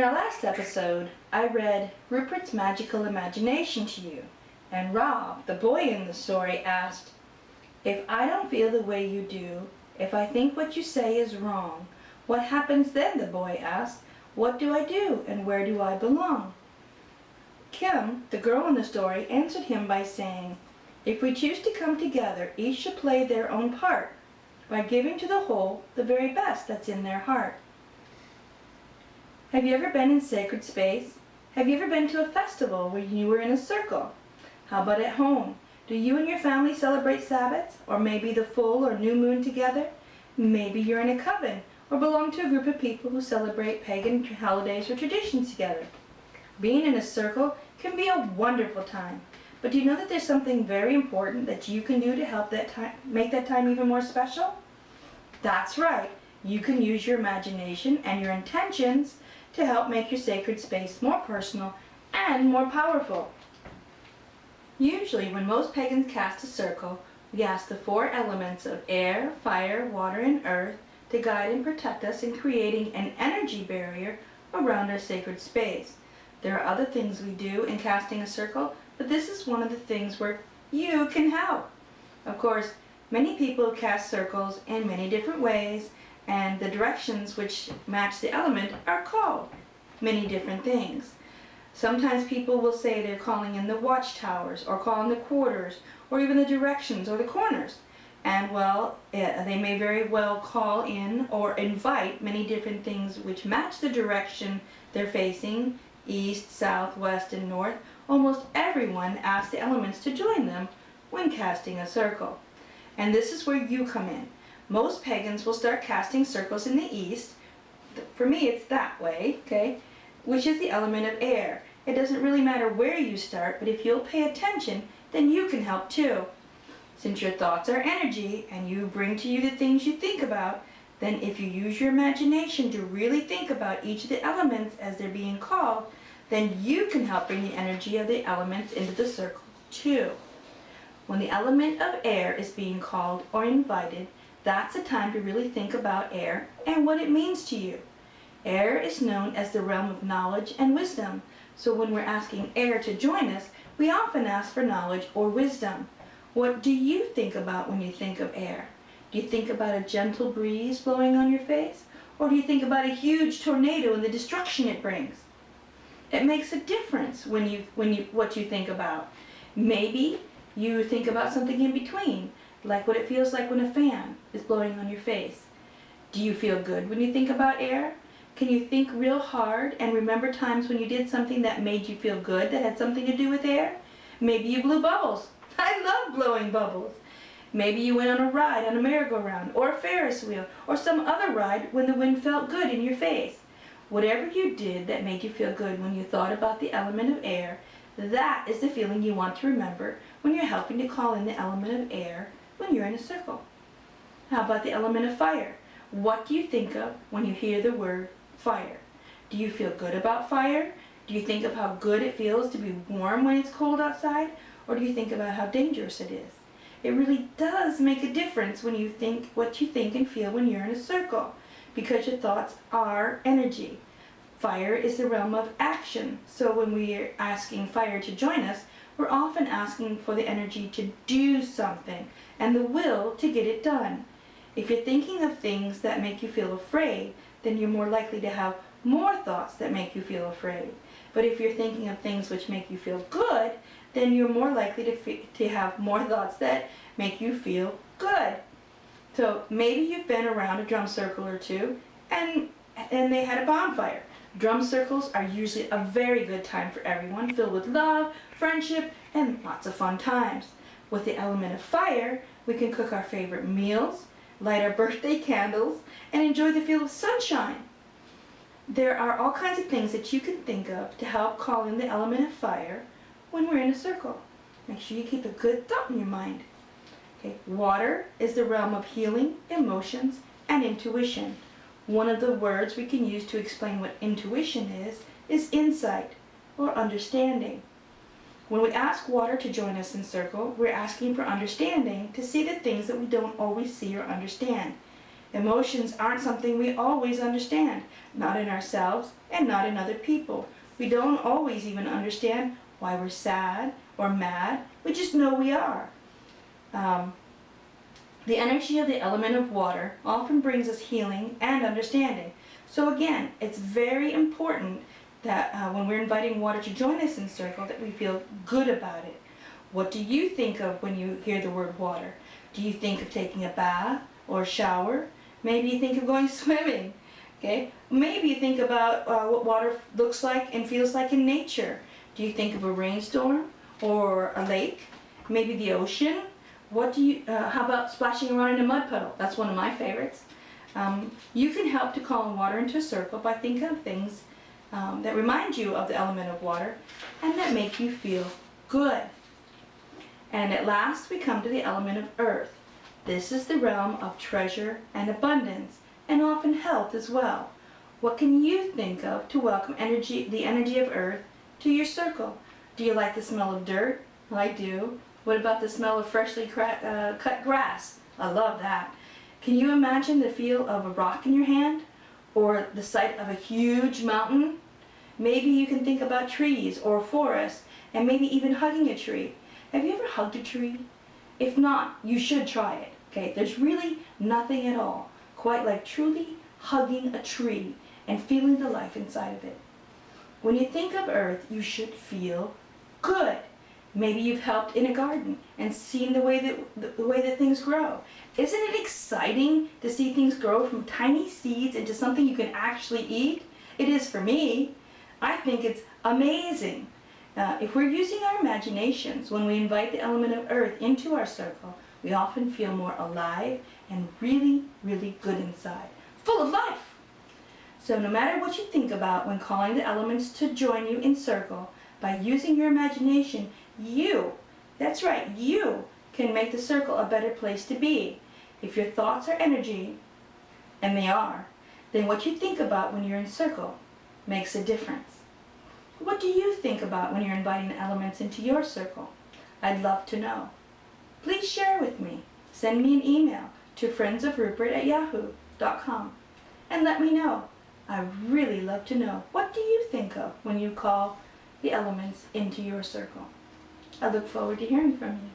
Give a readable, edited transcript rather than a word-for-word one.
our last episode, I read Rupert's Magical Imagination to you, and Rob, the boy in the story, asked, "If I don't feel the way you do, if I think what you say is wrong, what happens then?" the boy asked. "What do I do, and where do I belong?" Kim, the girl in the story, answered him by saying, "If we choose to come together, each should play their own part, by giving to the whole the very best that's in their heart." Have you ever been in sacred space? Have you ever been to a festival where you were in a circle? How about at home? Do you and your family celebrate Sabbaths, or maybe the full or new moon together? Maybe you're in a coven, or belong to a group of people who celebrate pagan holidays or traditions together. Being in a circle can be a wonderful time, but do you know that there's something very important that you can do to help that time, make that time even more special? That's right. You can use your imagination and your intentions to help make your sacred space more personal and more powerful. Usually, when most pagans cast a circle, we ask the four elements of air, fire, water, and earth to guide and protect us in creating an energy barrier around our sacred space. There are other things we do in casting a circle, but this is one of the things where you can help. Of course, many people cast circles in many different ways, and the directions which match the element are called many different things. Sometimes people will say they're calling in the watchtowers, or calling the quarters, or even the directions or the corners. And they may very well call in or invite many different things which match the direction they're facing, east, south, west, and north. Almost everyone asks the elements to join them when casting a circle. And this is where you come in. Most pagans will start casting circles in the east. For me, it's that way, okay? Which is the element of air. It doesn't really matter where you start, but if you'll pay attention, then you can help too. Since your thoughts are energy and you bring to you the things you think about, then if you use your imagination to really think about each of the elements as they're being called, then you can help bring the energy of the elements into the circle too. When the element of air is being called or invited, that's a time to really think about air and what it means to you. Air is known as the realm of knowledge and wisdom, so when we're asking air to join us, we often ask for knowledge or wisdom. What do you think about when you think of air? Do you think about a gentle breeze blowing on your face? Or do you think about a huge tornado and the destruction it brings? It makes a difference what you think about. Maybe you think about something in between, like what it feels like when a fan is blowing on your face. Do you feel good when you think about air? Can you think real hard and remember times when you did something that made you feel good that had something to do with air? Maybe you blew bubbles. I love blowing bubbles. Maybe you went on a ride on a merry-go-round or a Ferris wheel or some other ride when the wind felt good in your face. Whatever you did that made you feel good when you thought about the element of air, that is the feeling you want to remember when you're helping to call in the element of air when you're in a circle. How about the element of fire? What do you think of when you hear the word fire? Do you feel good about fire? Do you think of how good it feels to be warm when it's cold outside? Or do you think about how dangerous it is? It really does make a difference when you think what you think and feel when you're in a circle, because your thoughts are energy. Fire is the realm of action, so when we're asking fire to join us, we're often asking for the energy to do something and the will to get it done. If you're thinking of things that make you feel afraid, then you're more likely to have more thoughts that make you feel afraid. But if you're thinking of things which make you feel good, then you're more likely to have more thoughts that make you feel good. So maybe you've been around a drum circle or two and they had a bonfire. Drum circles are usually a very good time for everyone, filled with love, friendship, and lots of fun times. With the element of fire, we can cook our favorite meals, light our birthday candles, and enjoy the feel of sunshine. There are all kinds of things that you can think of to help call in the element of fire when we're in a circle. Make sure you keep a good thought in your mind. Okay, water is the realm of healing, emotions, and intuition. One of the words we can use to explain what intuition is insight or understanding. When we ask water to join us in circle, we're asking for understanding to see the things that we don't always see or understand. Emotions aren't something we always understand, not in ourselves and not in other people. We don't always even understand why we're sad or mad. We just know we are. The energy of the element of water often brings us healing and understanding. So again, it's very important that when we're inviting water to join us in circle, that we feel good about it. What do you think of when you hear the word water? Do you think of taking a bath or a shower? Maybe you think of going swimming. Okay? Maybe you think about what water looks like and feels like in nature. Do you think of a rainstorm or a lake? Maybe the ocean? How about splashing around in a mud puddle? That's one of my favorites. You can help to call water into a circle by thinking of things that remind you of the element of water and that make you feel good. And at last we come to the element of earth. This is the realm of treasure and abundance, and often health as well. What can you think of to welcome the energy of earth to your circle? Do you like the smell of dirt? I do. What about the smell of freshly cut grass? I love that. Can you imagine the feel of a rock in your hand? Or the sight of a huge mountain? Maybe you can think about trees or forests, and maybe even hugging a tree. Have you ever hugged a tree? If not, you should try it. Okay, there's really nothing at all quite like truly hugging a tree and feeling the life inside of it. When you think of earth, you should feel good. Maybe you've helped in a garden and seen the way that things grow. Isn't it exciting to see things grow from tiny seeds into something you can actually eat? It is for me. I think it's amazing. If we're using our imaginations when we invite the element of earth into our circle, we often feel more alive and really, really good inside, full of life. So no matter what you think about when calling the elements to join you in circle, by using your imagination, that's right, you can make the circle a better place to be. If your thoughts are energy, and they are, then what you think about when you're in circle makes a difference. What do you think about when you're inviting the elements into your circle? I'd love to know. Please share with me. Send me an email to friendsofrupert@yahoo.com and let me know. I really love to know. What do you think of when you call the elements into your circle? I look forward to hearing from you.